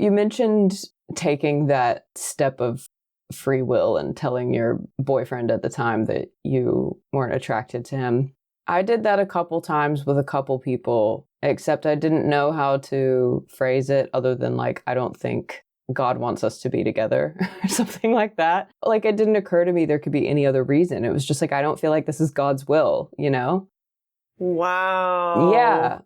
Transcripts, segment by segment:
You mentioned taking that step of free will and telling your boyfriend at the time that you weren't attracted to him. I did that a couple times with a couple people, except I didn't know how to phrase it other than like, I don't think God wants us to be together or something like that. Like, it didn't occur to me there could be any other reason. It was just like, I don't feel like this is God's will, you know? Wow. Yeah.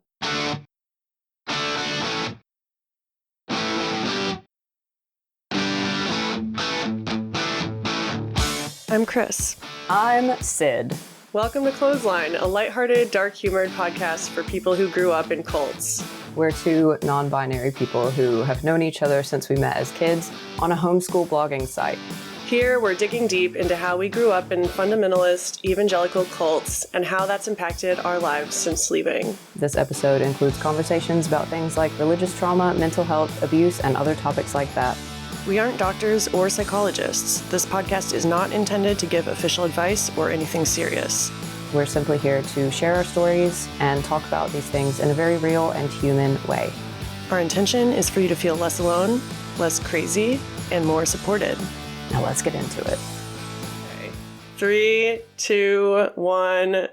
I'm Chris. I'm Syd. Welcome to Clothesline, a lighthearted, dark-humoured podcast for people who grew up in cults. We're two non-binary people who have known each other since we met as kids on a homeschool blogging site. Here, we're digging deep into how we grew up in fundamentalist, evangelical cults and how that's impacted our lives since leaving. This episode includes conversations about things like religious trauma, mental health, abuse, and other topics like that. We aren't doctors or psychologists. This podcast is not intended to give official advice or anything serious. We're simply here to share our stories and talk about these things in a very real and human way. Our intention is for you to feel less alone, less crazy, and more supported. Now let's get into it. Okay. 3, 2, 1. Do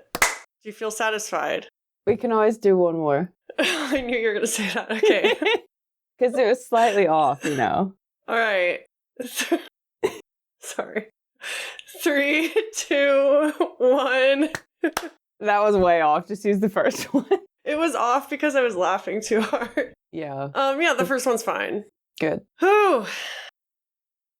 you feel satisfied? We can always do one more. I knew you were going to say that. Okay. Because it was slightly off, you know. All right. Sorry. 3, 2, 1. That was way off. Just use the first one. It was off because I was laughing too hard. Yeah. Yeah, the first one's fine. Good. Whew.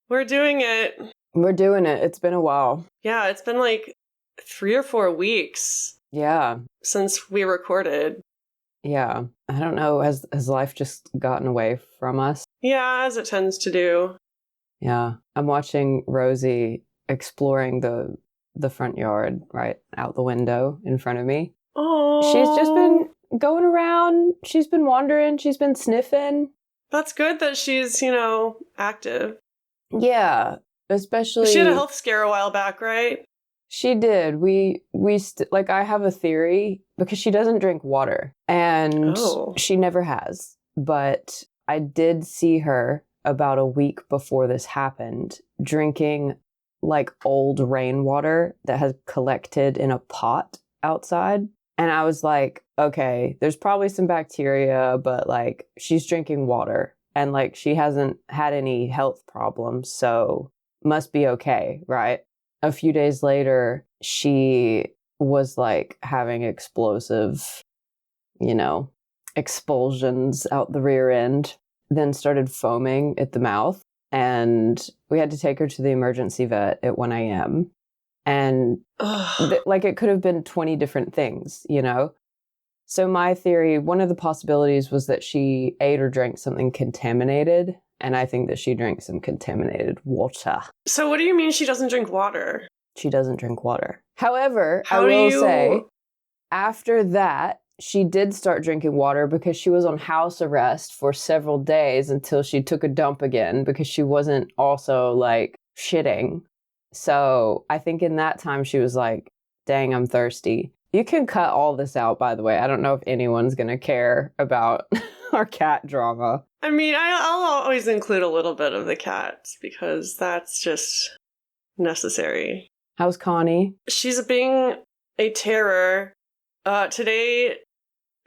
We're doing it. We're doing it. It's been a while. Yeah, it's been like 3 or 4 weeks. Yeah. Since we recorded. Yeah. I don't know. Has life just gotten away from us? Yeah, as it tends to do. Yeah. I'm watching Rosie exploring the front yard right out the window in front of me. Oh. She's just been going around. She's been wandering. She's been sniffing. That's good that she's, active. Yeah. Especially... She had a health scare a while back, right? She did. I have a theory because she doesn't drink water and she never has. But I did see her about a week before this happened drinking like old rainwater that has collected in a pot outside. And I was like, okay, there's probably some bacteria, but like she's drinking water and like she hasn't had any health problems. So must be okay, right? A few days later, she was like having explosive, expulsions out the rear end, then started foaming at the mouth. And we had to take her to the emergency vet at 1 a.m. And it could have been 20 different things, So my theory, one of the possibilities was that she ate or drank something contaminated. And I think that she drank some contaminated water. So what do you mean she doesn't drink water? She doesn't drink water. However, I will say, after that, she did start drinking water because she was on house arrest for several days until she took a dump again because she wasn't also, shitting. So I think in that time she was like, dang, I'm thirsty. You can cut all this out, by the way. I don't know if anyone's going to care about our cat drama. I mean, I'll always include a little bit of the cats because that's just necessary. How's Connie? She's being a terror. Today,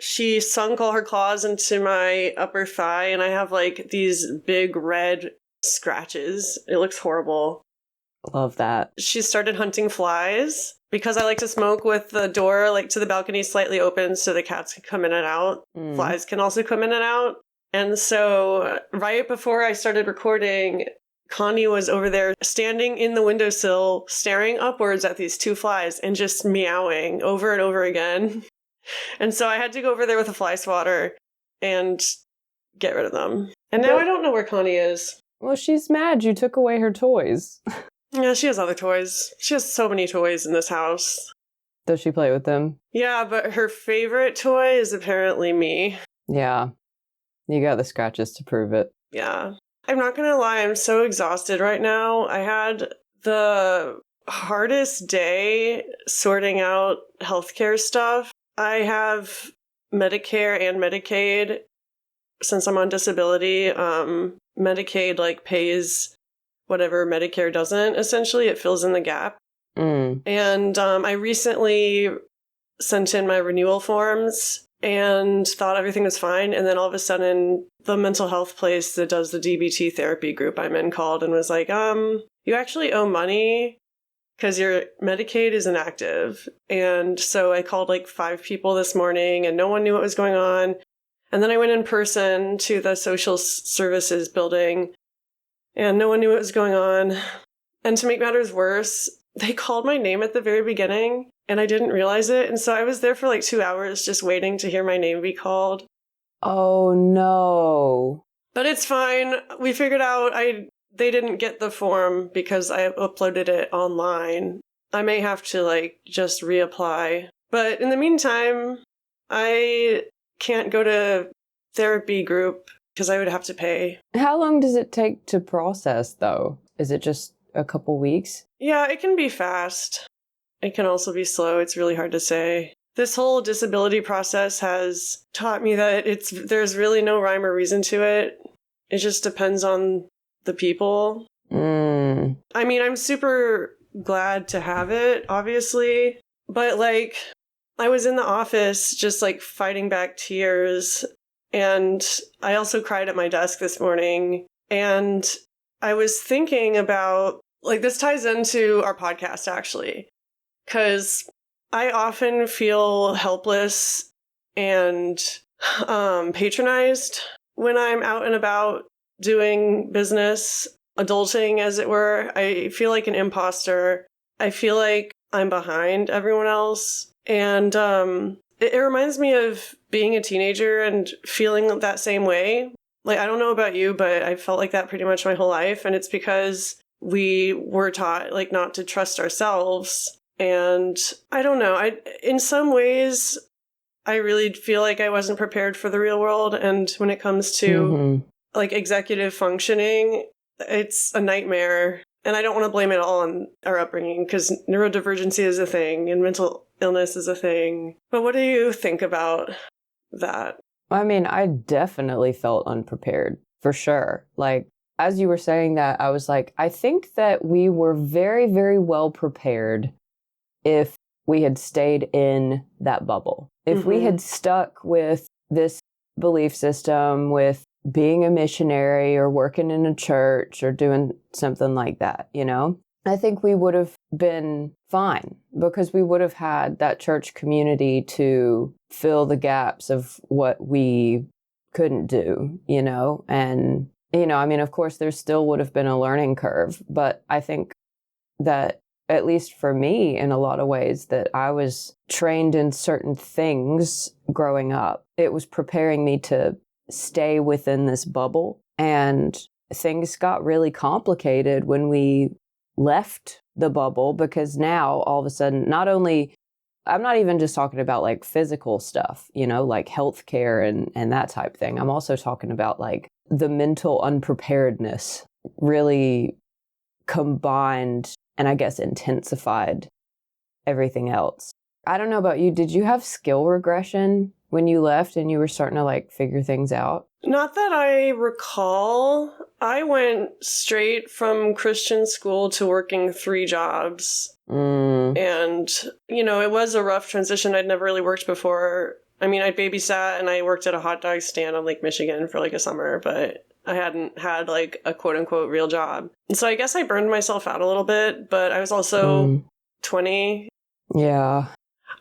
she sunk all her claws into my upper thigh, and I have these big red scratches. It looks horrible. Love that. She started hunting flies because I like to smoke with the door to the balcony slightly open so the cats can come in and out. Flies can also come in and out. And so right before I started recording, Connie was over there standing in the windowsill, staring upwards at these 2 flies and just meowing over and over again. And so I had to go over there with a fly swatter and get rid of them. And now I don't know where Connie is. Well, she's mad you took away her toys. Yeah, she has other toys. She has so many toys in this house. Does she play with them? Yeah, but her favorite toy is apparently me. Yeah. You got the scratches to prove it. Yeah. I'm not gonna lie, I'm so exhausted right now. I had the hardest day sorting out healthcare stuff. I have Medicare and Medicaid, since I'm on disability, Medicaid like pays whatever Medicare doesn't. Essentially, it fills in the gap. And I recently sent in my renewal forms and thought everything was fine. And then all of a sudden, the mental health place that does the DBT therapy group I'm in called and was like, you actually owe money because your Medicaid is inactive. And so I called like 5 people this morning and no one knew what was going on. And then I went in person to the social services building and no one knew what was going on. And to make matters worse, they called my name at the very beginning and I didn't realize it. And so I was there for like 2 hours just waiting to hear my name be called. Oh, no. But it's fine. We figured out they didn't get the form because I uploaded it online. I may have to like just reapply. But in the meantime, I can't go to therapy group because I would have to pay. How long does it take to process, though? Is it just a couple weeks? Yeah, it can be fast. It can also be slow. It's really hard to say. This whole disability process has taught me that there's really no rhyme or reason to it. It just depends on the people. I mean, I'm super glad to have it, obviously. But like, I was in the office just like fighting back tears. And I also cried at my desk this morning. And I was thinking about, like, this ties into our podcast, actually. Because I often feel helpless and patronized when I'm out and about doing business, adulting, as it were. I feel like an imposter. I feel like I'm behind everyone else. And it reminds me of being a teenager and feeling that same way. Like, I don't know about you, but I felt like that pretty much my whole life. And it's because we were taught, like, not to trust ourselves. And I don't know. In some ways, I really feel like I wasn't prepared for the real world. And when it comes to like executive functioning, it's a nightmare. And I don't want to blame it all on our upbringing because neurodivergency is a thing and mental illness is a thing. But what do you think about that? I mean, I definitely felt unprepared, for sure. Like, as you were saying that, I was like, I think that we were very, very well prepared if we had stayed in that bubble. If we had stuck with this belief system, with being a missionary or working in a church or doing something like that, you know, I think we would have been fine because we would have had that church community to fill the gaps of what we couldn't do, you know, and, you know, I mean, of course, there still would have been a learning curve, but I think that at least for me, in a lot of ways, that I was trained in certain things growing up. It was preparing me to stay within this bubble. And things got really complicated when we left the bubble because now all of a sudden, not only, I'm not even just talking about like physical stuff, you know, like healthcare and that type thing. I'm also talking about like the mental unpreparedness really combined and I guess intensified everything else. I don't know about you. Did you have skill regression when you left and you were starting to like figure things out? Not that I recall. I went straight from Christian school to working 3 jobs. And, you know, it was a rough transition. I'd never really worked before. I mean, I babysat and I worked at a hot dog stand on Lake Michigan for like a summer, but I hadn't had like a quote unquote real job. And so I guess I burned myself out a little bit, but I was also 20. Yeah.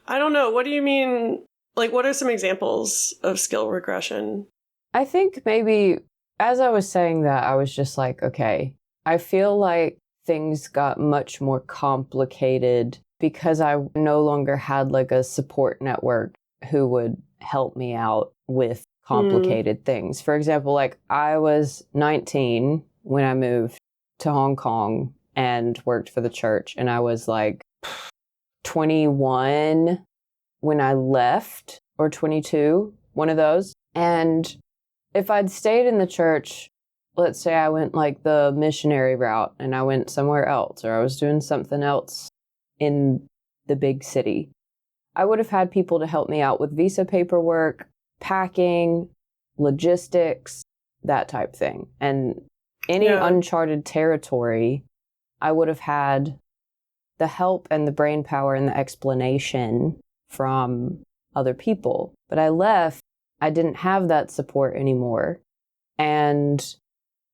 I don't know. What do you mean? Like, what are some examples of skill regression? I think maybe as I was saying that, I was just like, okay, I feel like things got much more complicated because I no longer had like a support network who would help me out with complicated things. For example, like I was 19 when I moved to Hong Kong and worked for the church, and I was like 21 when I left, or 22, one of those. And if I'd stayed in the church, let's say I went like the missionary route and I went somewhere else, or I was doing something else in the big city, I would have had people to help me out with visa paperwork, packing, logistics, that type thing. And any uncharted territory, I would have had the help and the brain power and the explanation from other people. But I left, I didn't have that support anymore. And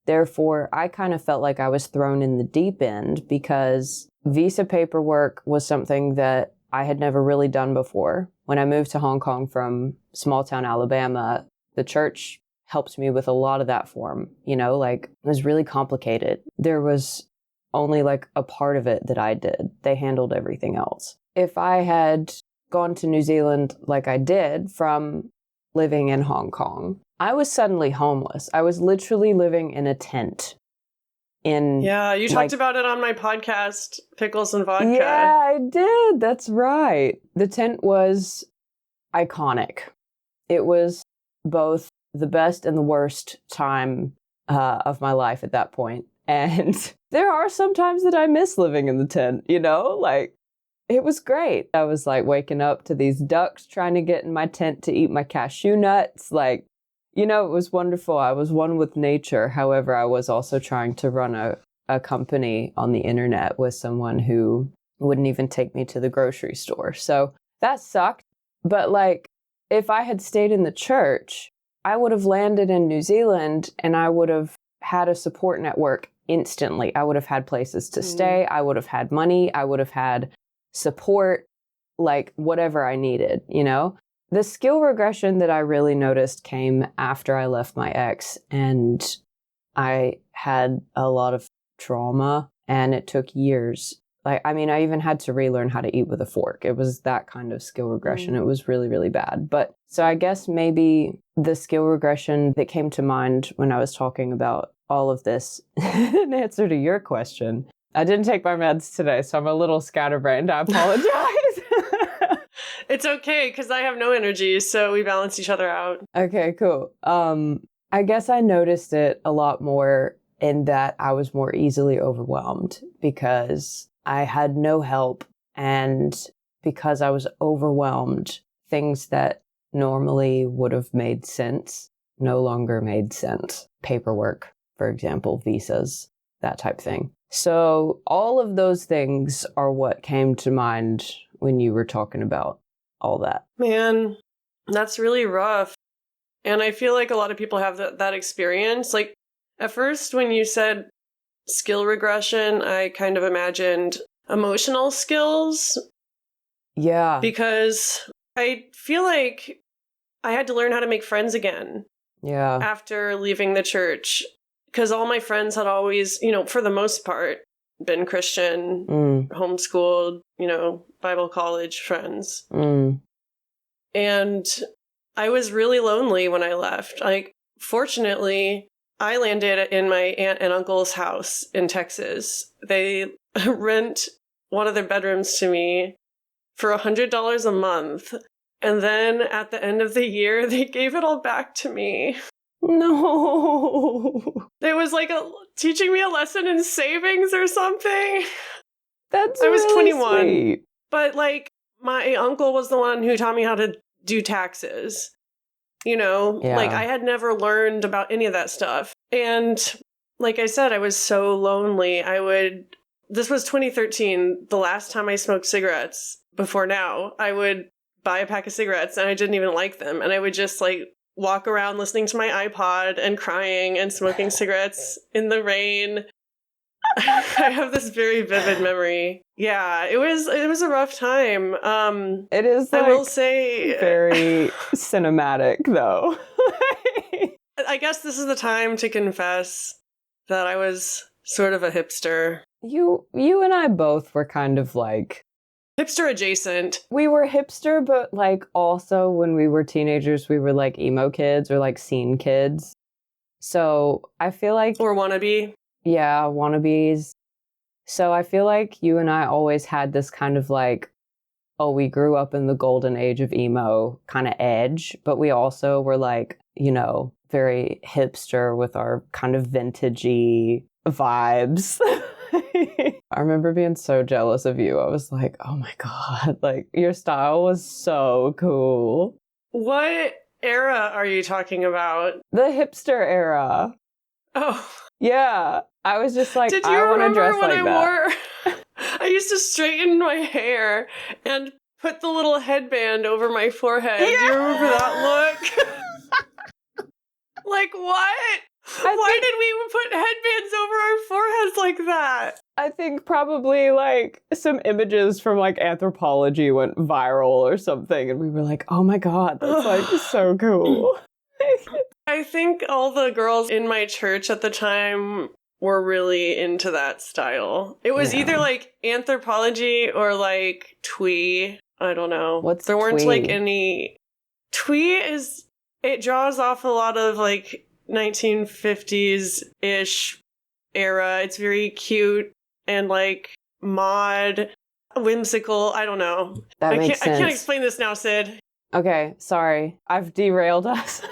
therefore, I kind of felt like I was thrown in the deep end because visa paperwork was something that I had never really done before. When I moved to Hong Kong from small town Alabama, the church helped me with a lot of that form, like it was really complicated. There was only like a part of it that I did. They handled everything else. If I had gone to New Zealand like I did from living in Hong Kong, I was suddenly homeless. I was literally living in a tent. You talked about it on my podcast, Pickles and Vodka. Yeah, I did. That's right. The tent was iconic. It was both the best and the worst time of my life at that point. And there are some times that I miss living in the tent, like it was great. I was like waking up to these ducks trying to get in my tent to eat my cashew nuts. Like, it was wonderful. I was one with nature. However, I was also trying to run a company on the internet with someone who wouldn't even take me to the grocery store. So that sucked. But like, if I had stayed in the church, I would have landed in New Zealand and I would have had a support network instantly. I would have had places to stay. I would have had money. I would have had support, like whatever I needed, The skill regression that I really noticed came after I left my ex, and I had a lot of trauma and it took years. I even had to relearn how to eat with a fork. It was that kind of skill regression. It was really, really bad. But so I guess maybe the skill regression that came to mind when I was talking about all of this, in answer to your question, I didn't take my meds today, so I'm a little scatterbrained. I apologize. It's okay, because I have no energy, so we balance each other out. Okay, cool. I guess I noticed it a lot more in that I was more easily overwhelmed because I had no help, and because I was overwhelmed, things that normally would have made sense no longer made sense. Paperwork, for example, visas, that type thing. So all of those things are what came to mind when you were talking about all that. Man, that's really rough. And I feel like a lot of people have that experience. Like, at first, when you said skill regression, I kind of imagined emotional skills. Yeah. Because I feel like I had to learn how to make friends again. Yeah. After leaving the church. Because all my friends had always, for the most part, been Christian, homeschooled, Bible college friends. And I was really lonely when I left. Like, fortunately, I landed in my aunt and uncle's house in Texas. They rent one of their bedrooms to me for $100 a month. And then at the end of the year, they gave it all back to me. No. It was like teaching me a lesson in savings or something. That's I was really 21. Sweet. But like, my uncle was the one who taught me how to do taxes. Like, I had never learned about any of that stuff. And like I said, I was so lonely. This was 2013, the last time I smoked cigarettes. Before now, I would buy a pack of cigarettes and I didn't even like them. And I would just like walk around listening to my iPod and crying and smoking cigarettes in the rain. I have this very vivid memory. Yeah, it was a rough time. It is, I will say, very cinematic though. I guess this is the time to confess that I was sort of a hipster. You and I both were kind of like hipster adjacent. We were hipster, but like also when we were teenagers, we were like emo kids or like scene kids. So I feel like... Or wannabe. Yeah, wannabes. So I feel like you and I always had this kind of like, oh, we grew up in the golden age of emo kind of edge, but we also were like, very hipster with our kind of vintagey vibes. I remember being so jealous of you. I was like, oh my God, like your style was so cool. What era are you talking about? The hipster era. Oh. Yeah. I was just like, Did you I want to remember dress when like I that. I used to straighten my hair and put the little headband over my forehead. Yeah! Do you remember that look? Like, what? Why did we put headbands over our foreheads like that? I think probably like some images from like Anthropology went viral or something, and we were like, oh my God, that's like so cool. I think all the girls in my church at the time were really into that style. It was either like Anthropology or like twee. I don't know. What's there weren't twee? Like any. Twee is, it draws off a lot of like 1950s-ish era. It's very cute and like mod, whimsical. I don't know. That makes sense. I can't explain this now, Syd. Okay, sorry. I've derailed us.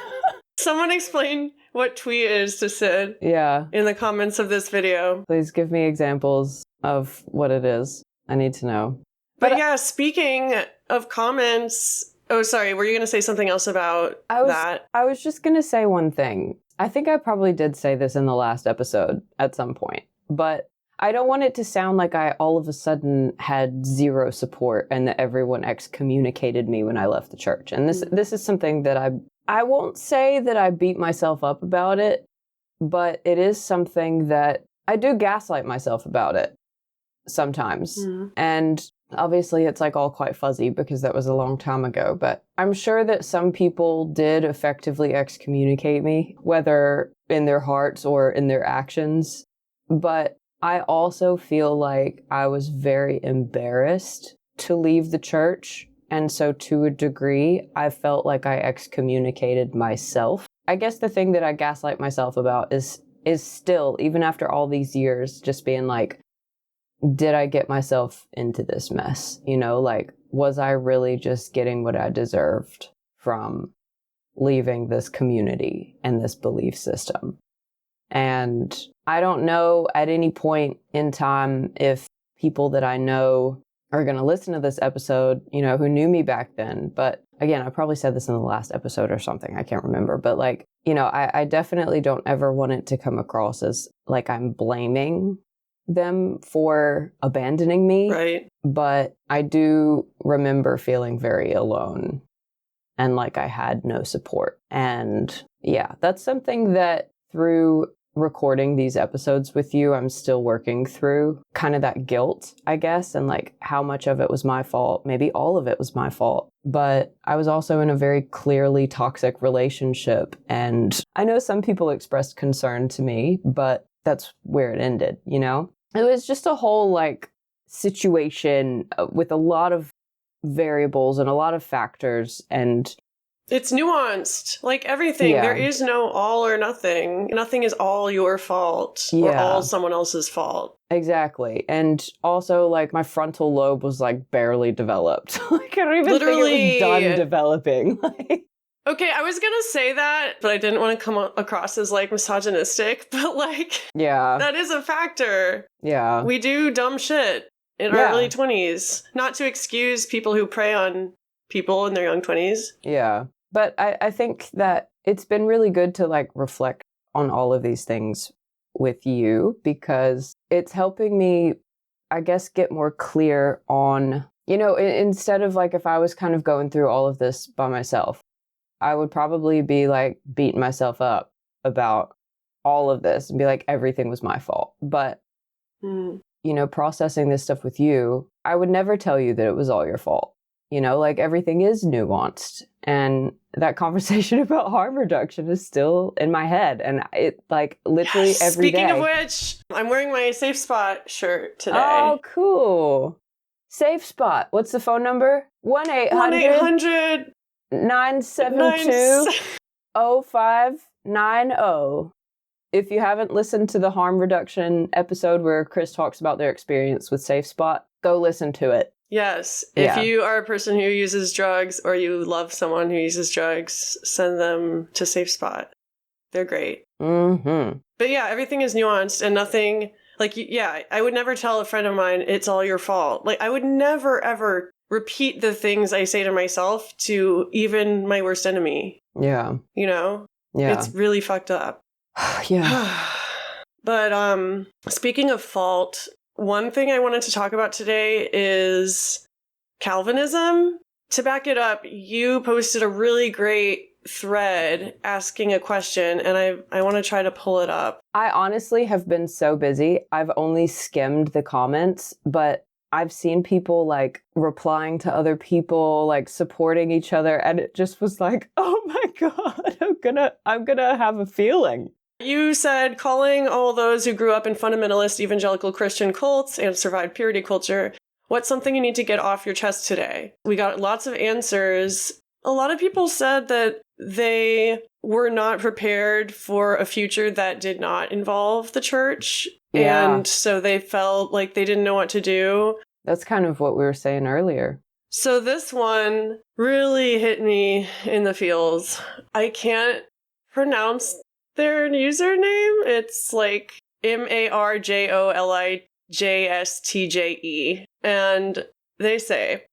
Someone explain what twee is to Syd. Yeah. In the comments of this video. Please give me examples of what it is. I need to know. But yeah, speaking of comments... Oh, sorry. Were you going to say something else about that? I was just going to say one thing. I think I probably did say this in the last episode at some point, but I don't want it to sound like I all of a sudden had zero support and that everyone excommunicated me when I left the church. And this is something that I won't say that I beat myself up about it, but it is something that I do gaslight myself about it sometimes. Mm. And obviously, it's like all quite fuzzy because that was a long time ago, but I'm sure that some people did effectively excommunicate me, whether in their hearts or in their actions. But I also feel like I was very embarrassed to leave the church. And so to a degree, I felt like I excommunicated myself. I guess the thing that I gaslight myself about is still, even after all these years, just being like, did I get myself into this mess? You know, like, was I really just getting what I deserved from leaving this community and this belief system? And I don't know at any point in time if people that I know are going to listen to this episode, you know, who knew me back then. But again, I probably said this in the last episode or something. I can't remember. But like, you know, I definitely don't ever want it to come across as like I'm blaming them for abandoning me. Right. But I do remember feeling very alone and like I had no support. And yeah, that's something that through recording these episodes with you, I'm still working through kind of that guilt, I guess, and like how much of it was my fault. Maybe all of it was my fault. But I was also in a very clearly toxic relationship. And I know some people expressed concern to me, but that's where it ended, you know? It was just a whole like situation with a lot of variables and a lot of factors, and it's nuanced, like everything. Yeah. There is no all or nothing. Nothing is all your fault or all someone else's fault. Exactly. And also like my frontal lobe was like barely developed. Like I don't even think it was done developing. Okay, I was gonna say that, but I didn't want to come across as like misogynistic, but like, yeah, that is a factor. Yeah. We do dumb shit in our early 20s. Not to excuse people who prey on people in their young 20s. Yeah. But I think that it's been really good to like reflect on all of these things with you because it's helping me, I guess, get more clear on, you know, instead of like if I was kind of going through all of this by myself, I would probably be like beating myself up about all of this and be like, everything was my fault. But, you know, processing this stuff with you, I would never tell you that it was all your fault. You know, like everything is nuanced. And that conversation about harm reduction is still in my head. And it like literally every day. Speaking of which, I'm wearing my Safe Spot shirt today. Oh, cool. Safe Spot. What's the phone number? 1-800 972-0590. If you haven't listened to the harm reduction episode where Chris talks about their experience with Safe Spot, go listen to it. Yes. If you are a person who uses drugs or you love someone who uses drugs, send them to Safe Spot. They're great. Mm-hmm. But yeah, everything is nuanced and nothing like, I would never tell a friend of mine it's all your fault. Like I would never, ever repeat the things I say to myself to even my worst enemy. Yeah. You know? Yeah. It's really fucked up. Yeah. But speaking of fault, one thing I wanted to talk about today is Calvinism. To back it up, you posted a really great thread asking a question, and I want to try to pull it up. I honestly have been so busy. I've only skimmed the comments, but I've seen people like replying to other people, like supporting each other, and it just was like, oh my God, I'm gonna have a feeling. You said, calling all those who grew up in fundamentalist evangelical Christian cults and survived purity culture, what's something you need to get off your chest today? We got lots of answers. A lot of people said that they were not prepared for a future that did not involve the church. Yeah. And so they felt like they didn't know what to do. That's kind of what we were saying earlier. So this one really hit me in the feels. I can't pronounce their username. It's like MARJOLIJSTJE. And they say,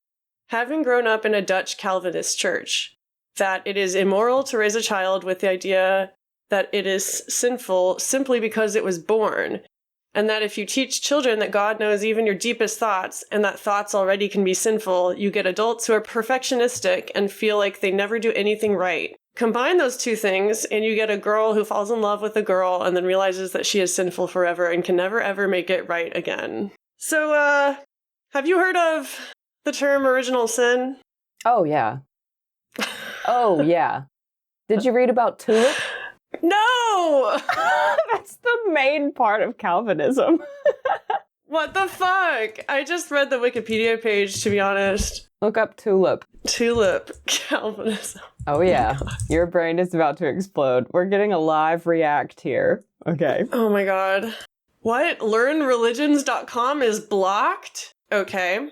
having grown up in a Dutch Calvinist church, that it is immoral to raise a child with the idea that it is sinful simply because it was born, and that if you teach children that God knows even your deepest thoughts and that thoughts already can be sinful, you get adults who are perfectionistic and feel like they never do anything right. Combine those two things and you get a girl who falls in love with a girl and then realizes that she is sinful forever and can never ever make it right again. So, have you heard of the term original sin? Oh, yeah. Oh, yeah. Did you read about TULIP? No! That's the main part of Calvinism. What the fuck? I just read the Wikipedia page, to be honest. Look up TULIP. TULIP, Calvinism. Oh, yeah. Your brain is about to explode. We're getting a live react here. Okay. Oh my god. What? LearnReligions.com is blocked? Okay.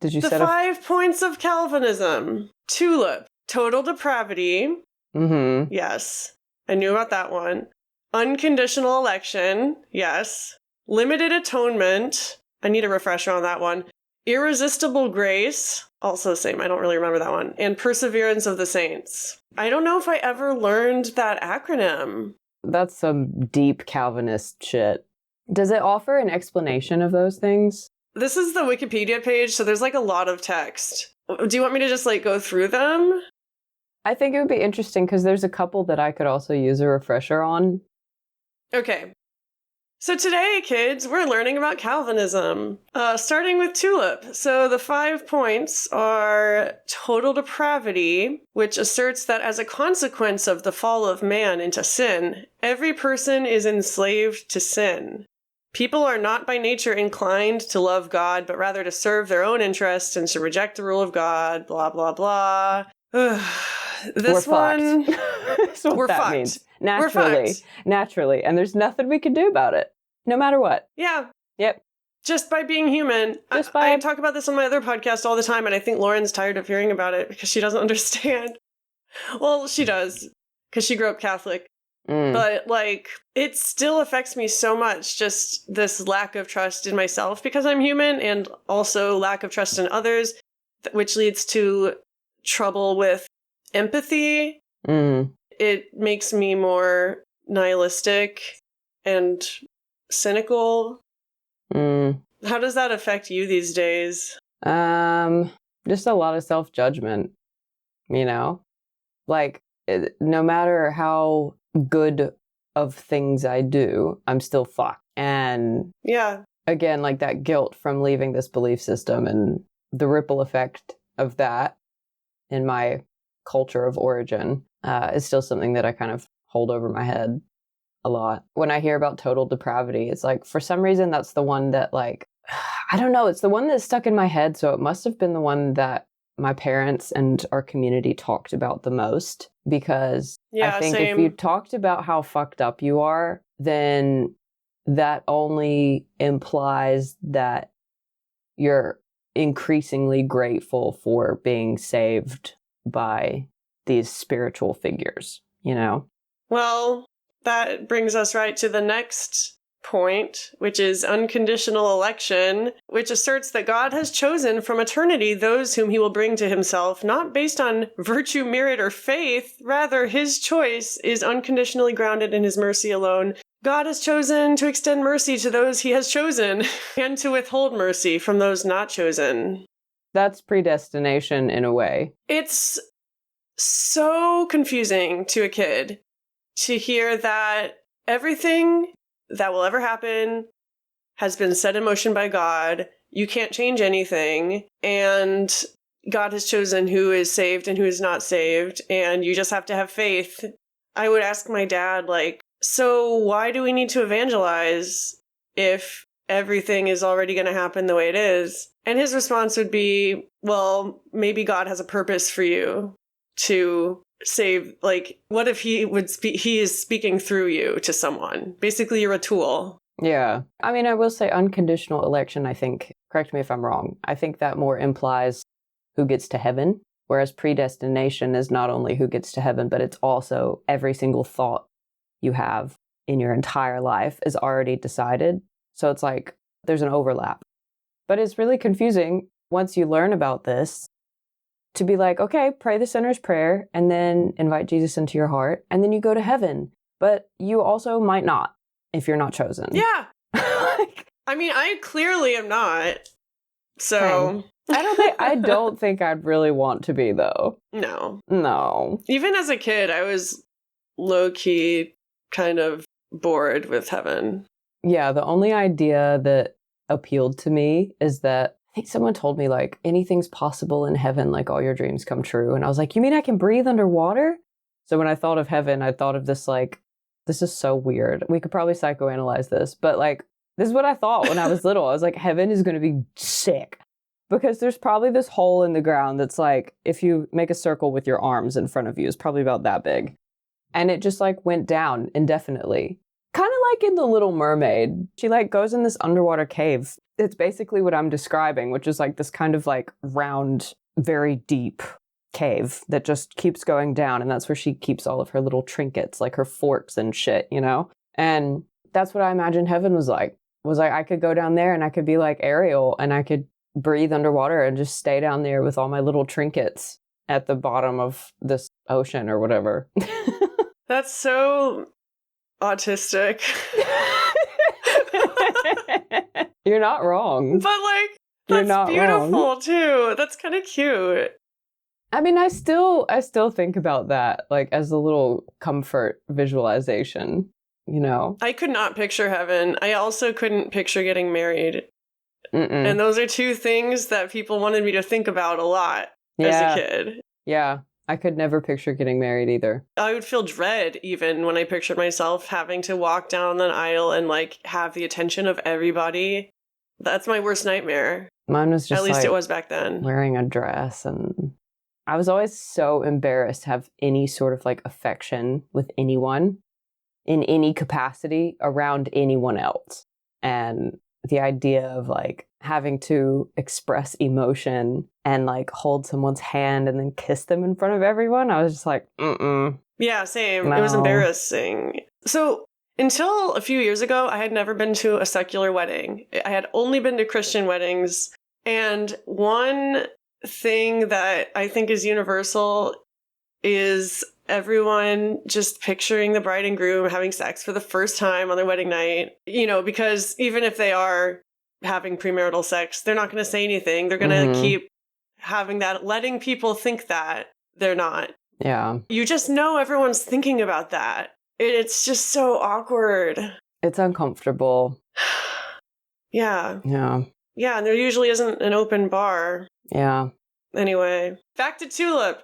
Did you The set 5 points of Calvinism. TULIP. Total depravity. Mm-hmm. Yes. I knew about that one. Unconditional election. Yes. Limited atonement. I need a refresher on that one. Irresistible grace. Also same. I don't really remember that one. And perseverance of the saints. I don't know if I ever learned that acronym. That's some deep Calvinist shit. Does it offer an explanation of those things? This is the Wikipedia page, so there's like a lot of text. Do you want me to just like go through them? I think it would be interesting because there's a couple that I could also use a refresher on. Okay. So today, kids, we're learning about Calvinism, starting with TULIP. So the 5 points are total depravity, which asserts that as a consequence of the fall of man into sin, every person is enslaved to sin. People are not by nature inclined to love God, but rather to serve their own interests and to reject the rule of God, blah, blah, blah. This one, That's what we're that fucked. means. We're fucked. Naturally. And there's nothing we can do about it, no matter what. Yeah. Yep. Just by being human. I talk about this on my other podcast all the time, and I think Lauren's tired of hearing about it because she doesn't understand. Well, she does, because she grew up Catholic. But, like, it still affects me so much, just this lack of trust in myself because I'm human, and also lack of trust in others, which leads to trouble with empathy. It makes me more nihilistic and cynical. How does that affect you these days? Just a lot of self-judgment, you know? Like, no matter how good of things I do, I'm still fucked. And yeah, again, like that guilt from leaving this belief system and the ripple effect of that in my culture of origin is still something that I kind of hold over my head a lot. When I hear about total depravity, it's like, for some reason, that's the one that, like, I don't know, it's the one that stuck in my head, so it must have been the one that my parents and our community talked about the most, because I think same. if you talked about how fucked up you are, then that only implies that you're increasingly grateful for being saved by these spiritual figures, you know? Well, that brings us right to the next point, which is unconditional election, which asserts that God has chosen from eternity those whom he will bring to himself, not based on virtue, merit, or faith. Rather, his choice is unconditionally grounded in his mercy alone. God has chosen to extend mercy to those he has chosen and to withhold mercy from those not chosen. That's predestination in a way. It's so confusing to a kid to hear that everything that will ever happen has been set in motion by God. You can't change anything. And God has chosen who is saved and who is not saved. And you just have to have faith. I would ask my dad, like, so why do we need to evangelize if everything is already going to happen the way it is? And his response would be, well, maybe God has a purpose for you to save. Like, what if he is speaking through you to someone? Basically, you're a tool. Yeah. I mean, I will say unconditional election, I think, correct me if I'm wrong, I think that more implies who gets to heaven, whereas predestination is not only who gets to heaven, but it's also every single thought you have in your entire life is already decided. So it's like there's an overlap. But it's really confusing once you learn about this to be like, okay, pray the sinner's prayer and then invite Jesus into your heart and then you go to heaven. But you also might not if you're not chosen. Yeah. I mean, I clearly am not. So I don't think I'd really want to be, though. No. Even as a kid, I was low-key kind of bored with heaven. Yeah, the only idea that appealed to me is that I think someone told me, like, anything's possible in heaven, like all your dreams come true. And I was like, you mean I can breathe underwater? So when I thought of heaven, I thought of this, like, this is so weird. We could probably psychoanalyze this, but, like, this is what I thought when I was little. I was like, heaven is going to be sick. Because there's probably this hole in the ground that's like, if you make a circle with your arms in front of you, it's probably about that big. And it just like went down indefinitely. Kind of like in The Little Mermaid. She like goes in this underwater cave. It's basically what I'm describing, which is like this kind of like round, very deep cave that just keeps going down. And that's where she keeps all of her little trinkets, like her forks and shit, you know? And that's what I imagine heaven was like. Was like I could go down there and I could be like Ariel and I could breathe underwater and just stay down there with all my little trinkets at the bottom of this ocean or whatever. That's so autistic. You're not wrong. But like, that's beautiful wrong. Too. That's kind of cute. I mean, I still think about that like as a little comfort visualization, you know. I could not picture heaven. I also couldn't picture getting married. And those are two things that people wanted me to think about a lot as a kid. Yeah. I could never picture getting married either. I would feel dread even when I pictured myself having to walk down an aisle and like have the attention of everybody. That's my worst nightmare. Mine was just at least it was back then. Wearing a dress, and I was always so embarrassed to have any sort of like affection with anyone in any capacity around anyone else. And the idea of like having to express emotion and like hold someone's hand and then kiss them in front of everyone, I was just like, Yeah, same. No. It was embarrassing. So until a few years ago, I had never been to a secular wedding. I had only been to Christian weddings. And one thing that I think is universal is everyone just picturing the bride and groom having sex for the first time on their wedding night. You know, because even if they are having premarital sex, they're not going to say anything. They're going to keep having that, letting people think that they're not. Yeah. You just know everyone's thinking about that. It's just so awkward. It's uncomfortable. Yeah. Yeah. Yeah, and there usually isn't an open bar. Yeah. Anyway, back to TULIP.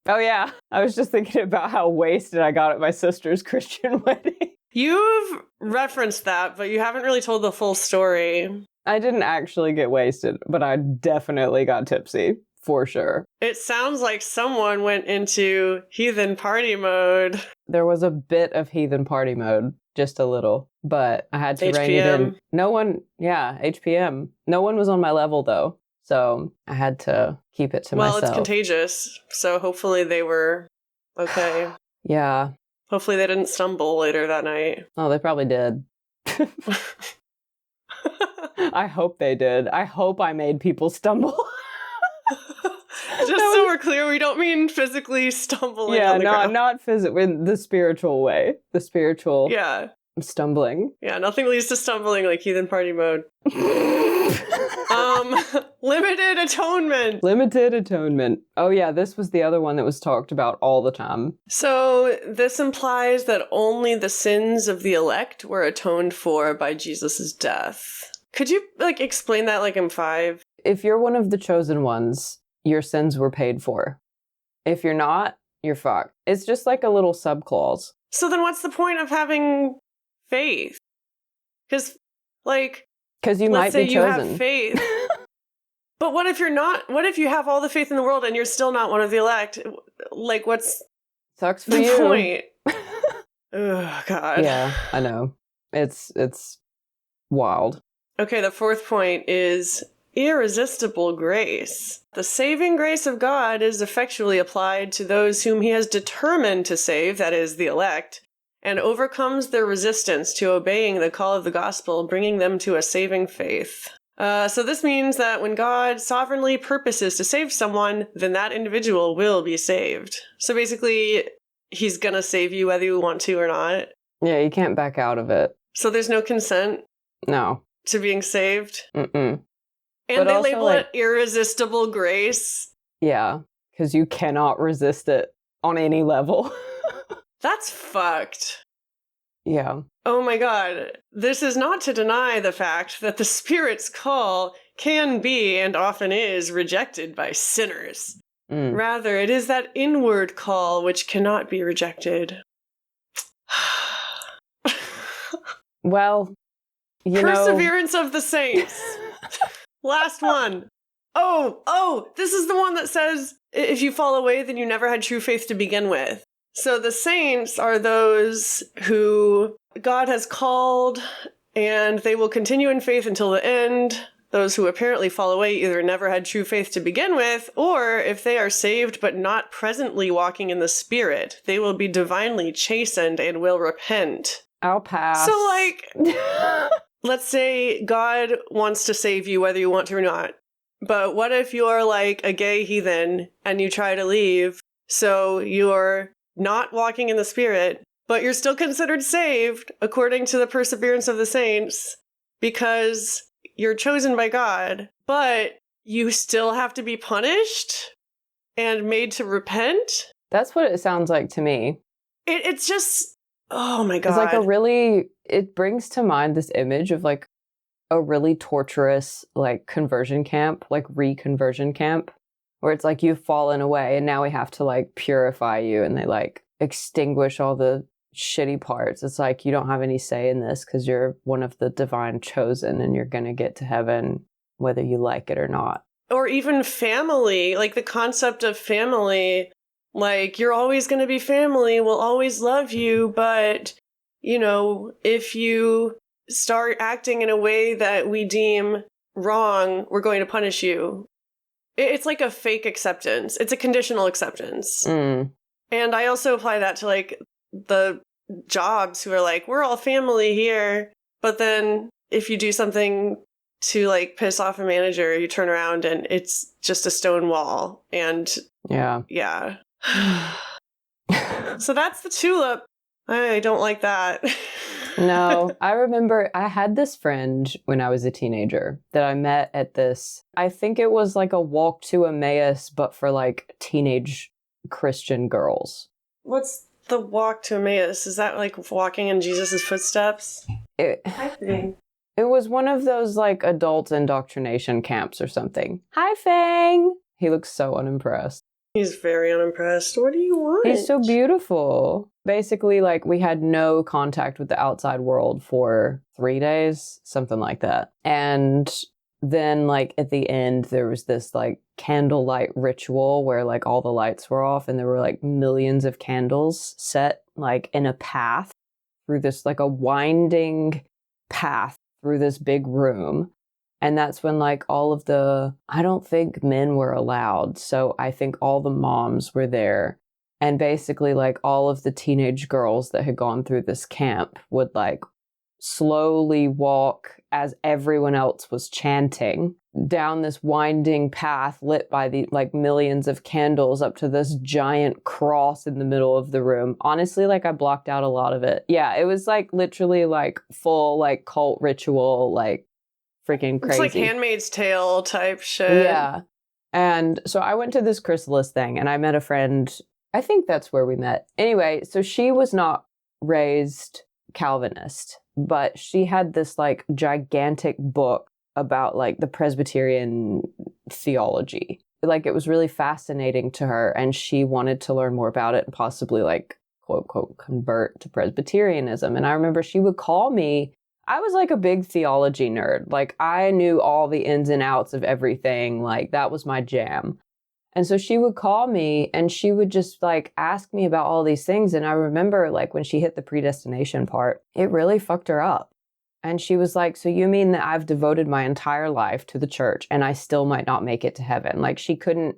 Oh, yeah. I was just thinking about how wasted I got at my sister's Christian wedding. You've referenced that, but you haven't really told the full story. I didn't actually get wasted, but I definitely got tipsy, for sure. It sounds like someone went into heathen party mode. There was a bit of heathen party mode, just a little, but I had to rein it in. HPM. No one was on my level, though. So I had to keep it to myself. Well, it's contagious, so hopefully they were okay. Yeah. Hopefully they didn't stumble later that night. Oh, they probably did. I hope they did. I hope I made people stumble. Just so we're clear, we don't mean physically stumbling on the ground. Not physically, in the spiritual way. The spiritual stumbling. Yeah, nothing leads to stumbling like heathen party mode. Limited atonement. Limited atonement. Oh yeah, this was the other one that was talked about all the time. So this implies that only the sins of the elect were atoned for by Jesus' death. Could you explain that in 5? If you're one of the chosen ones, your sins were paid for. If you're not, you're fucked. It's just like a little subclause. So then what's the point of having faith? Because you might be chosen. You have faith. But what if you're not? What if you have all the faith in the world and you're still not one of the elect? What's sucks for the you? Point? Oh, God. Yeah, I know. It's wild. Okay, the 4th point is irresistible grace. The saving grace of God is effectually applied to those whom he has determined to save, that is, the elect, and overcomes their resistance to obeying the call of the gospel, bringing them to a saving faith. So this means that when God sovereignly purposes to save someone, then that individual will be saved. So basically, he's gonna save you whether you want to or not. Yeah, you can't back out of it. So there's no consent? No. To being saved? Mm-mm. And but they also, label it irresistible grace? Yeah, because you cannot resist it on any level. That's fucked. Yeah. Oh my God. This is not to deny the fact that the Spirit's call can be, and often is, rejected by sinners. Rather, it is that inward call which cannot be rejected. Well, Perseverance of the saints. Last one. Oh, this is the one that says, if you fall away, then you never had true faith to begin with. So the saints are those who God has called, and they will continue in faith until the end. Those who apparently fall away either never had true faith to begin with, or if they are saved but not presently walking in the Spirit, they will be divinely chastened and will repent. I'll pass. So, let's say God wants to save you whether you want to or not. But what if you're a gay heathen and you try to leave, so you're not walking in the Spirit, but you're still considered saved according to the perseverance of the saints because you're chosen by God, but you still have to be punished and made to repent? That's what it sounds like to me. It's just, oh my God. It's it brings to mind this image of a really torturous conversion camp, reconversion camp, where it's you've fallen away and now we have to purify you, and they extinguish all the shitty parts. It's you don't have any say in this because you're one of the divine chosen and you're going to get to heaven whether you like it or not. Or even family, the concept of family, you're always going to be family, we'll always love you, but, if you start acting in a way that we deem wrong, we're going to punish you. It's a fake acceptance. It's a conditional acceptance. And I also apply that to the jobs who are we're all family here. But then if you do something to piss off a manager, you turn around and it's just a stone wall. And yeah. So that's the TULIP. I don't like that. No, I remember I had this friend when I was a teenager that I met at this, I think it was a walk to Emmaus, but for teenage Christian girls. What's the walk to Emmaus? Is that walking in Jesus' footsteps? It was one of those adult indoctrination camps or something. Hi, Fang! He looks so unimpressed. He's very unimpressed. What do you want? He's so beautiful. Basically, we had no contact with the outside world for 3 days, something like that. And then, at the end, there was this, candlelight ritual where, all the lights were off and there were, millions of candles set, in a path through this, a winding path through this big room. And that's when, all of I don't think men were allowed. So I think all the moms were there. And basically, all of the teenage girls that had gone through this camp would, slowly walk as everyone else was chanting down this winding path lit by the like millions of candles up to this giant cross in the middle of the room. Honestly, like I blocked out a lot of it. Yeah, it was like literally like full like cult ritual, like freaking crazy. It's like Handmaid's Tale type shit. Yeah. And so I went to this chrysalis thing and I met a friend. I think that's where we met. Anyway, so she was not raised Calvinist, but she had this like gigantic book about like the Presbyterian theology. Like it was really fascinating to her and she wanted to learn more about it and possibly like quote, quote, convert to Presbyterianism. And I remember she would call me. I was like a big theology nerd. Like I knew all the ins and outs of everything. Like that was my jam. And so she would call me and she would just like ask me about all these things. And I remember like when she hit the predestination part, it really fucked her up. And she was like, so you mean that I've devoted my entire life to the church and I still might not make it to heaven? Like she couldn't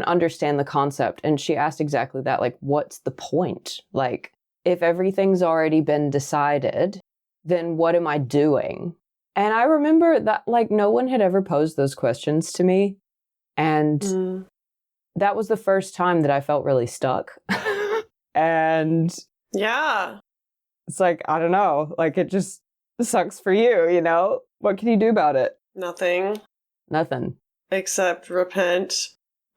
understand the concept. And she asked exactly that, like, what's the point? Like, if everything's already been decided, then what am I doing? And I remember that like no one had ever posed those questions to me. And that was the first time that I felt really stuck. And yeah, it's like, I don't know, like it just sucks for you, you know? What can you do about it? Nothing. Except repent.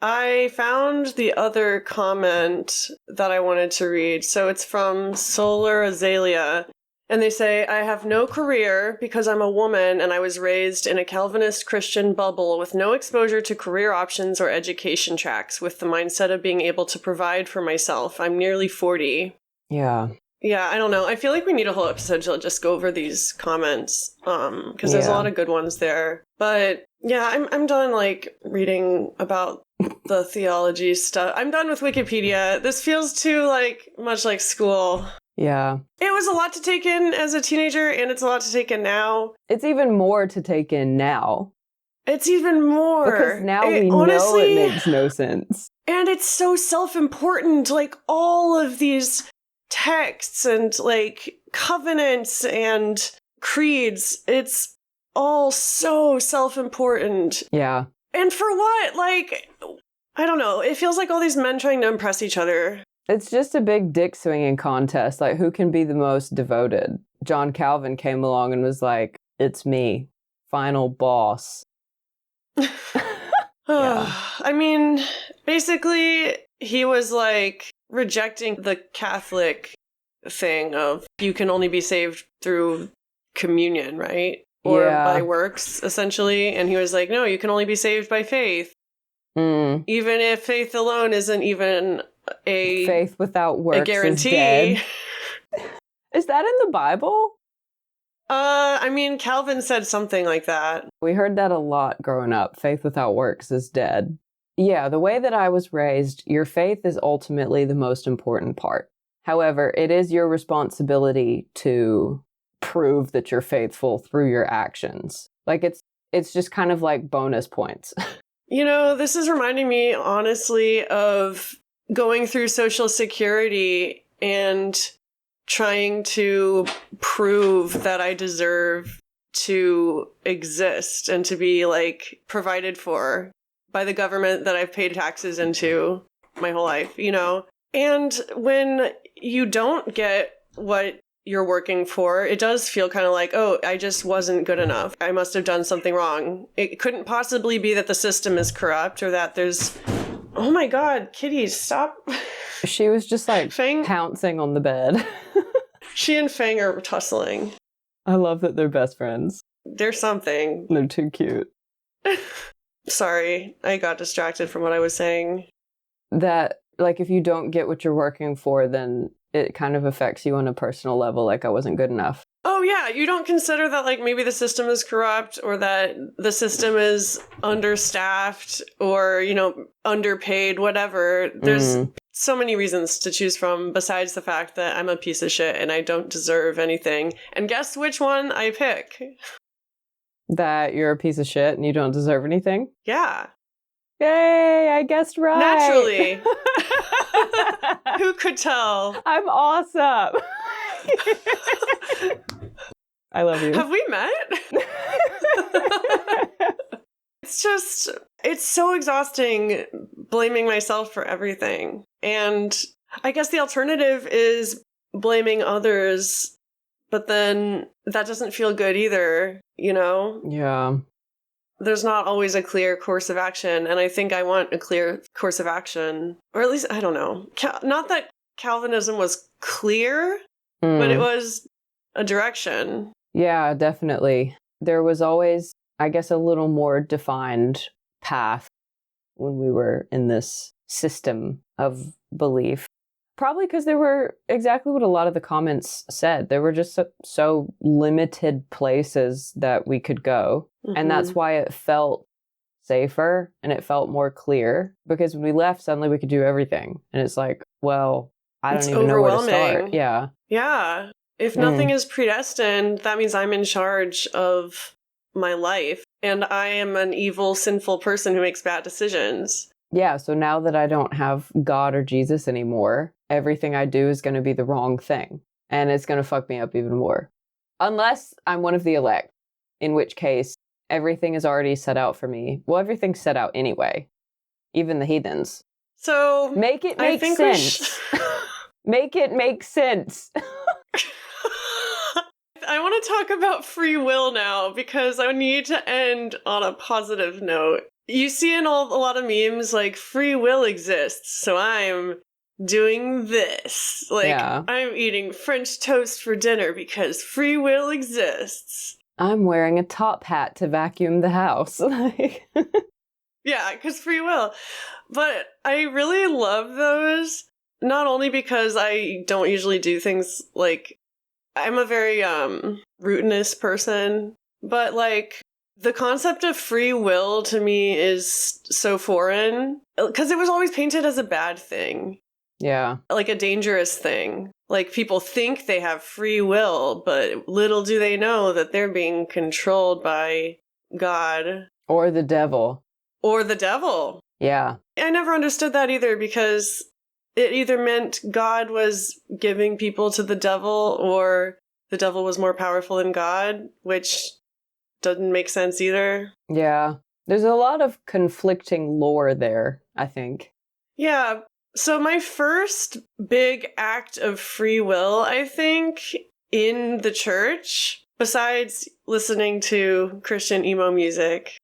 I found the other comment that I wanted to read. So it's from Solar Azalea. And they say, I have no career because I'm a woman and I was raised in a Calvinist Christian bubble with no exposure to career options or education tracks with the mindset of being able to provide for myself. I'm nearly 40. Yeah. Yeah, I don't know. I feel like we need a whole episode to just go over these comments because there's a lot of good ones there. But yeah, I'm done like reading about the theology stuff. I'm done with Wikipedia. This feels too like much like school. Yeah. It was a lot to take in as a teenager, and it's a lot to take in now. It's even more to take in now. It's even more. Because now we know it makes no sense. And it's so self-important. Like, all of these texts and, like, covenants and creeds, it's all so self-important. Yeah. And for what? Like, I don't know. It feels like all these men trying to impress each other. It's just a big dick swinging contest. Like, who can be the most devoted? John Calvin came along and was like, it's me, final boss. Yeah. I mean, basically, he was like rejecting the Catholic thing of you can only be saved through communion, right? Or by works, essentially. And he was like, no, you can only be saved by faith. Even if faith alone isn't even a faith without works a guarantee. Is dead. Is that in the Bible? I mean, Calvin said something like that. We heard that a lot growing up. Faith without works is dead. Yeah, the way that I was raised, your faith is ultimately the most important part. However, it is your responsibility to prove that you're faithful through your actions. Like it's just kind of like bonus points. You know, this is reminding me, honestly, of going through Social Security and trying to prove that I deserve to exist and to be, like, provided for by the government that I've paid taxes into my whole life, you know? And when you don't get what you're working for, it does feel kind of like, oh, I just wasn't good enough. I must have done something wrong. It couldn't possibly be that the system is corrupt or that there's... Oh my God, Kitty, stop. She was just like pouncing on the bed. She and Fang are tussling. I love that they're best friends. They're something. They're too cute. Sorry, I got distracted from what I was saying. That, like, if you don't get what you're working for, then it kind of affects you on a personal level, like I wasn't good enough. Oh, yeah. You don't consider that, like, maybe the system is corrupt or that the system is understaffed or, you know, underpaid, whatever. There's so many reasons to choose from besides the fact that I'm a piece of shit and I don't deserve anything. And guess which one I pick? That you're a piece of shit and you don't deserve anything? Yeah. Yay, I guessed right. Naturally. Who could tell? I'm awesome. I love you. Have we met? It's so exhausting blaming myself for everything. And I guess the alternative is blaming others, but then that doesn't feel good either, you know? Yeah. There's not always a clear course of action, and I think I want a clear course of action. Or at least, I don't know. Not that Calvinism was clear, but it was a direction. Yeah, definitely. There was always, I guess, a little more defined path when we were in this system of belief. Probably because there were exactly what a lot of the comments said. There were just so limited places that we could go. Mm-hmm. And that's why it felt safer and it felt more clear. Because when we left, suddenly we could do everything. And it's like, well, I don't even know where to start. Yeah. Yeah. If nothing is predestined, that means I'm in charge of my life. And I am an evil, sinful person who makes bad decisions. Yeah, so now that I don't have God or Jesus anymore, everything I do is going to be the wrong thing. And it's going to fuck me up even more. Unless I'm one of the elect, in which case everything is already set out for me. Well, everything's set out anyway. Even the heathens. So make it make sense. Make it make sense. I want to talk about free will now because I need to end on a positive note. You see in a lot of memes, like, free will exists, so I'm doing this. Like, yeah. I'm eating French toast for dinner because free will exists. I'm wearing a top hat to vacuum the house. Yeah, because free will. But I really love those, not only because I don't usually do things like, I'm a very routinous person, but, like, the concept of free will to me is so foreign because it was always painted as a bad thing. Yeah. Like a dangerous thing. Like people think they have free will, but little do they know that they're being controlled by God. Or the devil. Or the devil. Yeah. I never understood that either because it either meant God was giving people to the devil or the devil was more powerful than God, which doesn't make sense either. Yeah. There's a lot of conflicting lore there, I think. Yeah. So my first big act of free will, I think, in the church, besides listening to Christian emo music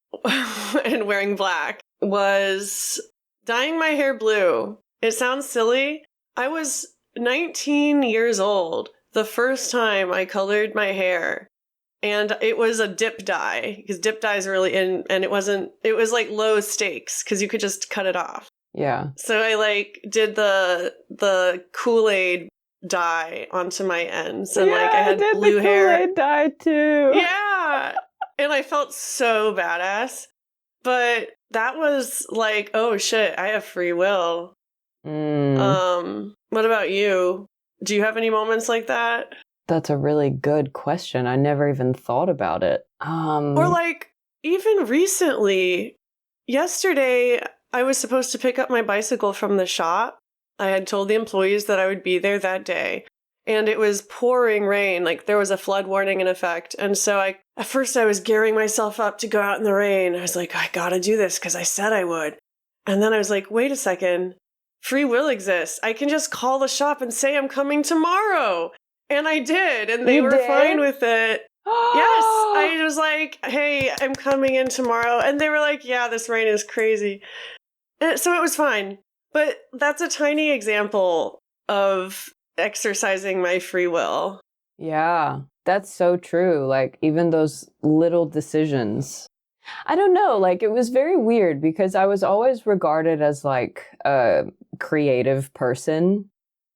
and wearing black, was dyeing my hair blue. It sounds silly. I was 19 years old the first time I colored my hair. And it was a dip dye, because dip dye is really in, and it was like low stakes, because you could just cut it off. Yeah. So I like did the Kool-Aid dye onto my ends, and like I had blue hair. Kool-Aid dye too. Yeah. And I felt so badass. But that was like, oh shit, I have free will. What about you? Do you have any moments like that? That's a really good question. I never even thought about it. Or like, even recently, yesterday, I was supposed to pick up my bicycle from the shop. I had told the employees that I would be there that day. And it was pouring rain, like there was a flood warning in effect. And so at first I was gearing myself up to go out in the rain. I was like, I gotta do this because I said I would. And then I was like, wait a second, free will exists. I can just call the shop and say I'm coming tomorrow. And I did, and they were fine with it. Yes, I was like, hey, I'm coming in tomorrow. And they were like, yeah, this rain is crazy. And so it was fine. But that's a tiny example of exercising my free will. Yeah, that's so true. Like, even those little decisions. I don't know, like, it was very weird because I was always regarded as, like, a creative person.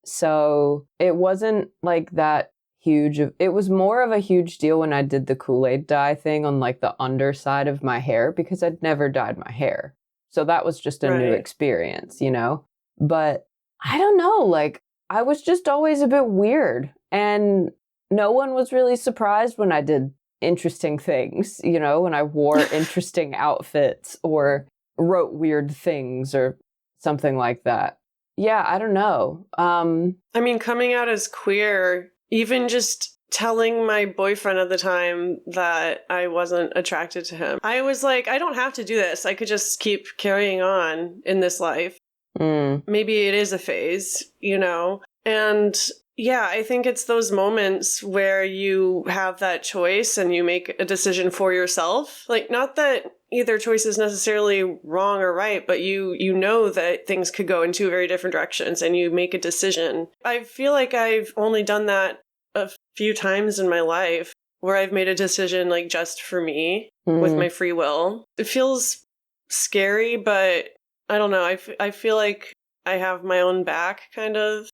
So it wasn't like that huge. It was more of a huge deal when I did the Kool-Aid dye thing on like the underside of my hair because I'd never dyed my hair. So that was just a new experience, you know? But I don't know, like I was just always a bit weird and no one was really surprised when I did interesting things, you know, when I wore interesting outfits or wrote weird things or something like that. Yeah, I don't know. I mean, coming out as queer even just telling my boyfriend at the time that I wasn't attracted to him. I was like, I don't have to do this. I could just keep carrying on in this life. Maybe it is a phase, you know? And yeah, I think it's those moments where you have that choice and you make a decision for yourself. Like, not that either choice is necessarily wrong or right, but you know that things could go in two very different directions and you make a decision. I feel like I've only done that a few times in my life where I've made a decision like just for me with my free will. It feels scary, but I don't know. I feel like I have my own back, kind of.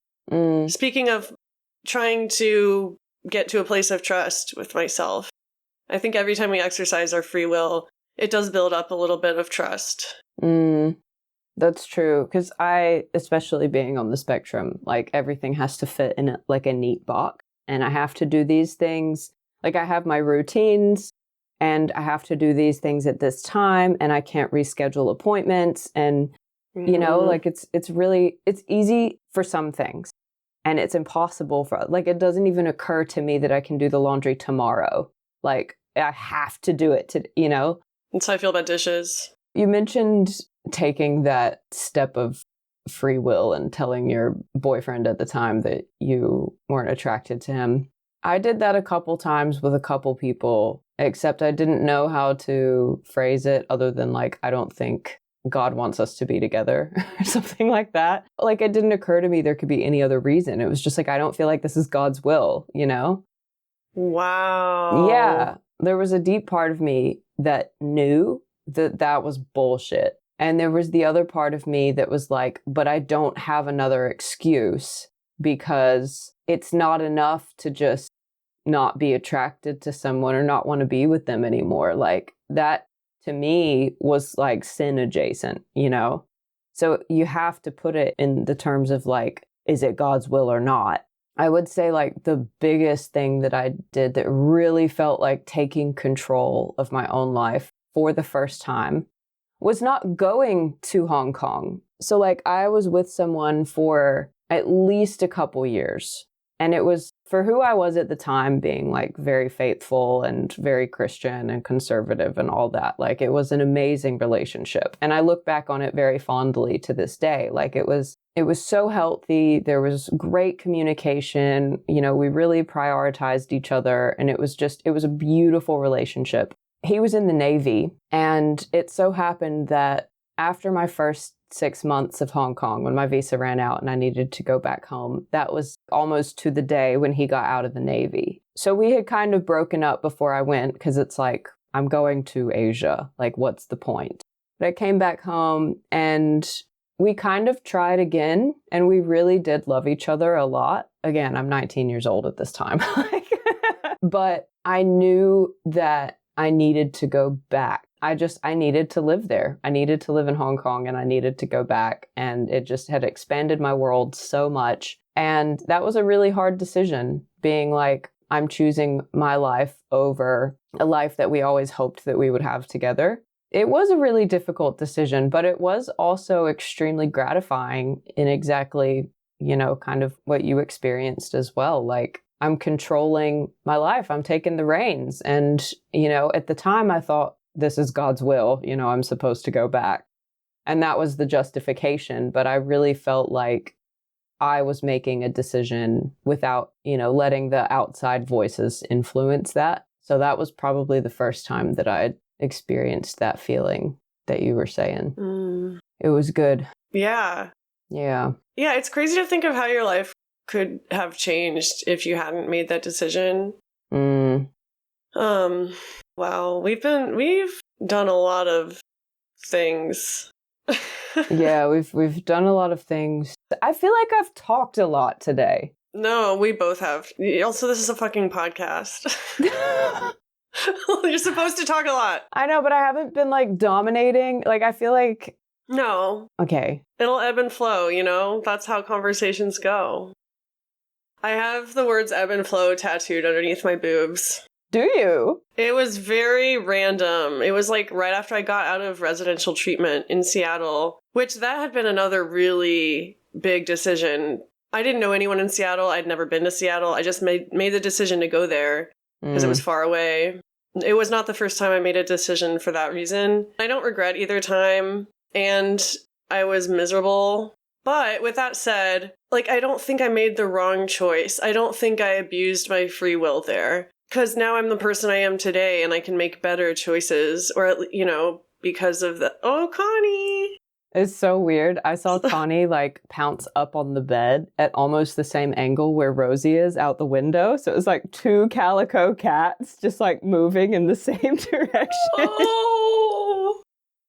Speaking of trying to get to a place of trust with myself, I think every time we exercise our free will, it does build up a little bit of trust. That's true. Because I, especially being on the spectrum, like everything has to fit in like a neat box. And I have to do these things. Like I have my routines and I have to do these things at this time and I can't reschedule appointments. And, you know, like it's easy for some things and it's impossible for, like, it doesn't even occur to me that I can do the laundry tomorrow. Like I have to do it you know? That's how I feel about dishes. You mentioned taking that step of free will and telling your boyfriend at the time that you weren't attracted to him. I did that a couple times with a couple people, except I didn't know how to phrase it other than like, I don't think God wants us to be together or something like that. Like it didn't occur to me there could be any other reason. It was just like, I don't feel like this is God's will, you know? Wow. Yeah. There was a deep part of me that knew that that was bullshit. And there was the other part of me that was like, but I don't have another excuse because it's not enough to just not be attracted to someone or not want to be with them anymore. Like that to me was like sin adjacent, you know? So you have to put it in the terms of like, is it God's will or not? I would say like the biggest thing that I did that really felt like taking control of my own life for the first time was not going to Hong Kong. So like I was with someone for at least a couple years. And it was for who I was at the time, being like very faithful and very Christian and conservative and all that. Like it was an amazing relationship. And I look back on it very fondly to this day. Like it was so healthy. There was great communication. You know, we really prioritized each other. And it was a beautiful relationship. He was in the Navy, and it so happened that after my first 6 months of Hong Kong, when my visa ran out and I needed to go back home, that was almost to the day when he got out of the Navy. So we had kind of broken up before I went because it's like, I'm going to Asia. Like, what's the point? But I came back home and we kind of tried again, and we really did love each other a lot. Again, I'm 19 years old at this time. But I knew that I needed to go back. I needed to live there. I needed to live in Hong Kong and I needed to go back. And it just had expanded my world so much. And that was a really hard decision, being like, I'm choosing my life over a life that we always hoped that we would have together. It was a really difficult decision, but it was also extremely gratifying in exactly, you know, kind of what you experienced as well. Like, I'm controlling my life. I'm taking the reins. And, you know, at the time I thought, this is God's will, you know, I'm supposed to go back. And that was the justification. But I really felt like I was making a decision without, you know, letting the outside voices influence that. So that was probably the first time that I experienced that feeling that you were saying. It was good. Yeah. Yeah. Yeah, it's crazy to think of how your life could have changed if you hadn't made that decision. Wow, we've done a lot of things. Yeah, we've done a lot of things. I feel like I've talked a lot today. No, we both have. Also, this is a fucking podcast. You're supposed to talk a lot. I know, but I haven't been like dominating. Like, I feel like... No. Okay. It'll ebb and flow, you know? That's how conversations go. I have the words ebb and flow tattooed underneath my boobs. Do you? It was very random. It was like right after I got out of residential treatment in Seattle, which that had been another really big decision. I didn't know anyone in Seattle. I'd never been to Seattle. I just made the decision to go there because it was far away. It was not the first time I made a decision for that reason. I don't regret either time, and I was miserable. But with that said, like, I don't think I made the wrong choice. I don't think I abused my free will there. Because now I'm the person I am today, and I can make better choices, or, you know, because of the... Oh, Connie! It's so weird. I saw Connie like pounce up on the bed at almost the same angle where Rosie is out the window. So it was like two calico cats just like moving in the same direction. Oh,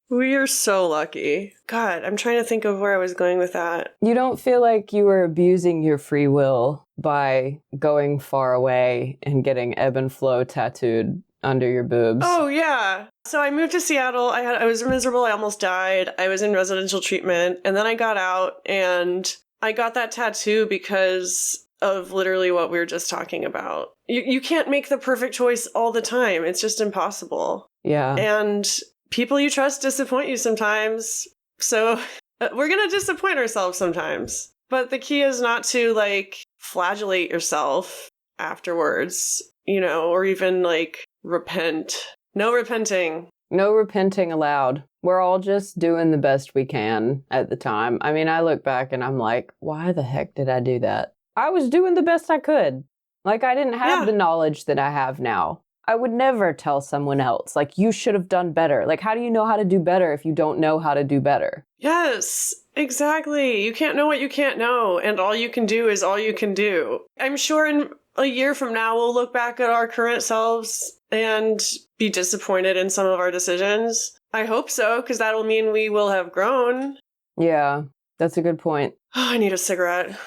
we are so lucky. God, I'm trying to think of where I was going with that. You don't feel like you were abusing your free will by going far away and getting ebb and flow tattooed under your boobs? Oh, yeah. So I moved to Seattle. I was miserable. I almost died. I was in residential treatment. And then I got out and I got that tattoo because of literally what we were just talking about. You can't make the perfect choice all the time. It's just impossible. Yeah. And people you trust disappoint you sometimes. So we're going to disappoint ourselves sometimes. But the key is not to like flagellate yourself afterwards, you know, or even like repent. No repenting. No repenting allowed. We're all just doing the best we can at the time. I mean, I look back and I'm like, why the heck did I do that? I was doing the best I could. Like, I didn't have the knowledge that I have now. I would never tell someone else, like, you should have done better. Like, how do you know how to do better if you don't know how to do better? Yes, exactly. You can't know what you can't know, and all you can do is all you can do. I'm sure in a year from now, we'll look back at our current selves and be disappointed in some of our decisions. I hope so, because that'll mean we will have grown. Yeah, that's a good point. Oh, I need a cigarette.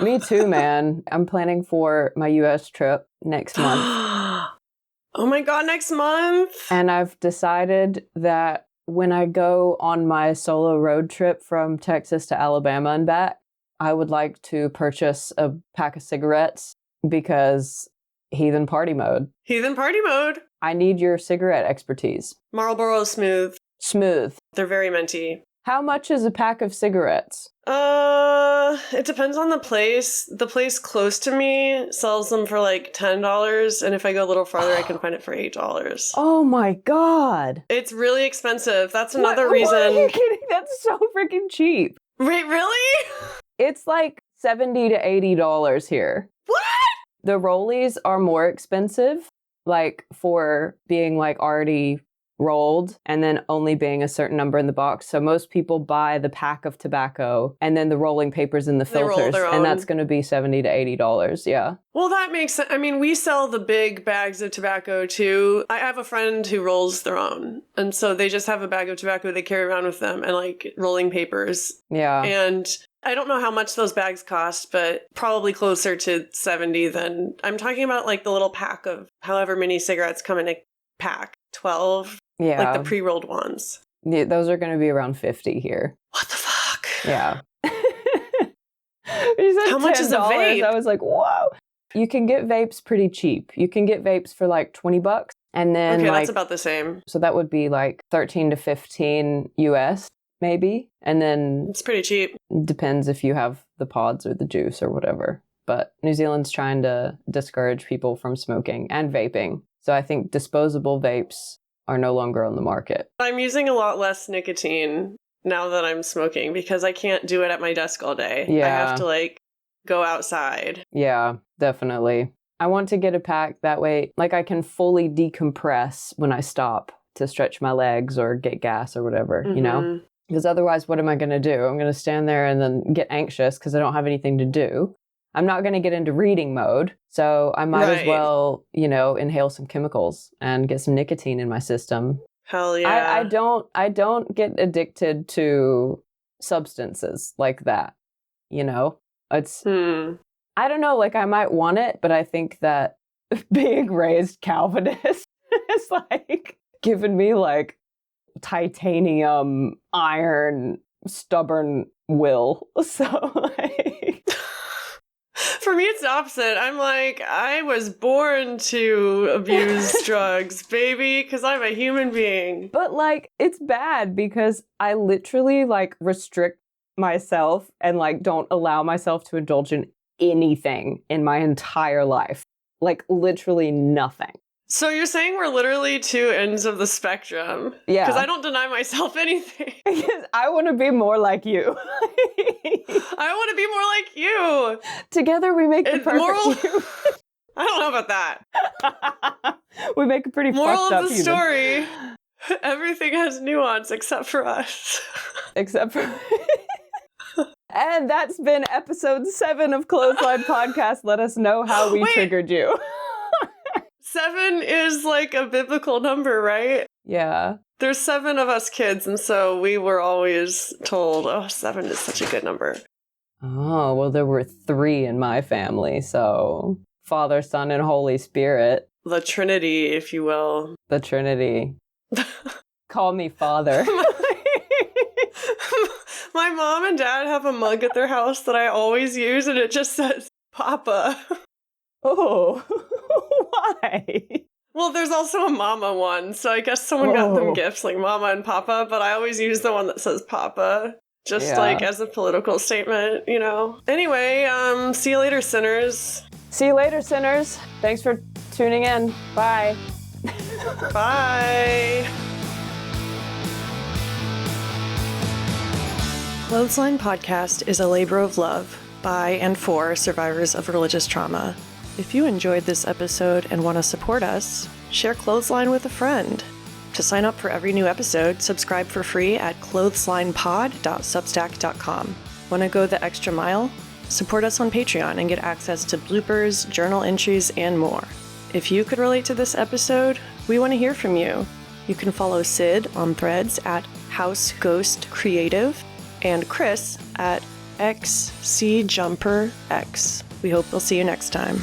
Me too, man. I'm planning for my US trip next month. Oh my God, next month? And I've decided that when I go on my solo road trip from Texas to Alabama and back, I would like to purchase a pack of cigarettes because heathen party mode. Heathen party mode. I need your cigarette expertise. Marlboro Smooth. Smooth. They're very minty. How much is a pack of cigarettes? It depends on the place. The place close to me sells them for like $10, and if I go a little farther, I can find it for $8. Oh my God. It's really expensive. That's another reason. What are you kidding? That's so freaking cheap. Wait, really? It's like $70 to $80 here. What? The rollies are more expensive, like for being like already rolled and then only being a certain number in the box. So most people buy the pack of tobacco and then the rolling papers and the filters, and that's going to be $70 to $80. Yeah. Well, that makes sense. I mean, we sell the big bags of tobacco too. I have a friend who rolls their own, and so they just have a bag of tobacco they carry around with them and like rolling papers. Yeah. And I don't know how much those bags cost, but probably closer to 70 than I'm talking about like the little pack of however many cigarettes come in a pack. 12. Yeah. Like the pre-rolled ones. Yeah, those are going to be around 50 here. What the fuck? Yeah. How much is a vape? I was like, whoa. You can get vapes pretty cheap. You can get vapes for like $20. And then okay, like, that's about the same. So that would be like 13 to 15 US, maybe. And then it's pretty cheap. Depends if you have the pods or the juice or whatever. But New Zealand's trying to discourage people from smoking and vaping. So I think disposable vapes are no longer on the market. I'm using a lot less nicotine now that I'm smoking because I can't do it at my desk all day. Yeah. I have to like go outside. Yeah, definitely. I want to get a pack that way, like I can fully decompress when I stop to stretch my legs or get gas or whatever, you know? Because otherwise, what am I going to do? I'm going to stand there and then get anxious because I don't have anything to do. I'm not going to get into reading mode, so I might as well, you know, inhale some chemicals and get some nicotine in my system. Hell yeah. I don't get addicted to substances like that, you know? It's I don't know, like I might want it, but I think that being raised Calvinist is like giving me like titanium, iron, stubborn will. So like for me, it's the opposite. I'm like, I was born to abuse drugs, baby, because I'm a human being. But, like, it's bad because I literally, like, restrict myself and like don't allow myself to indulge in anything in my entire life. Like literally nothing. So you're saying we're literally two ends of the spectrum? Yeah. Because I don't deny myself anything. I want to be more like you. I want to be more like you. Together we make the perfect you. I don't know about that. We make a pretty moral fucked up of the human. Story. Everything has nuance except for us. Except for... And that's been episode 7 of Clothesline Podcast. Let us know how we triggered you. 7 is like a biblical number, right? Yeah. There's 7 of us kids, and so we were always told, 7 is such a good number. Oh, well, there were 3 in my family, so Father, Son, and Holy Spirit. The Trinity, if you will. The Trinity. Call me Father. My mom and dad have a mug at their house that I always use, and it just says Papa. Oh, why? Well, there's also a mama one, so I guess someone got them gifts like Mama and Papa, but I always use the one that says Papa, just like as a political statement, you know. Anyway, see you later, sinners. See you later, sinners. Thanks for tuning in. Bye. Bye. Clothesline Podcast is a labor of love by and for survivors of religious trauma. If you enjoyed this episode and want to support us, share Clothesline with a friend. To sign up for every new episode, subscribe for free at clotheslinepod.substack.com. Want to go the extra mile? Support us on Patreon and get access to bloopers, journal entries, and more. If you could relate to this episode, we want to hear from you. You can follow Syd on Threads at HouseGhostCreative and Chris at XCJumperX. We hope we'll see you next time.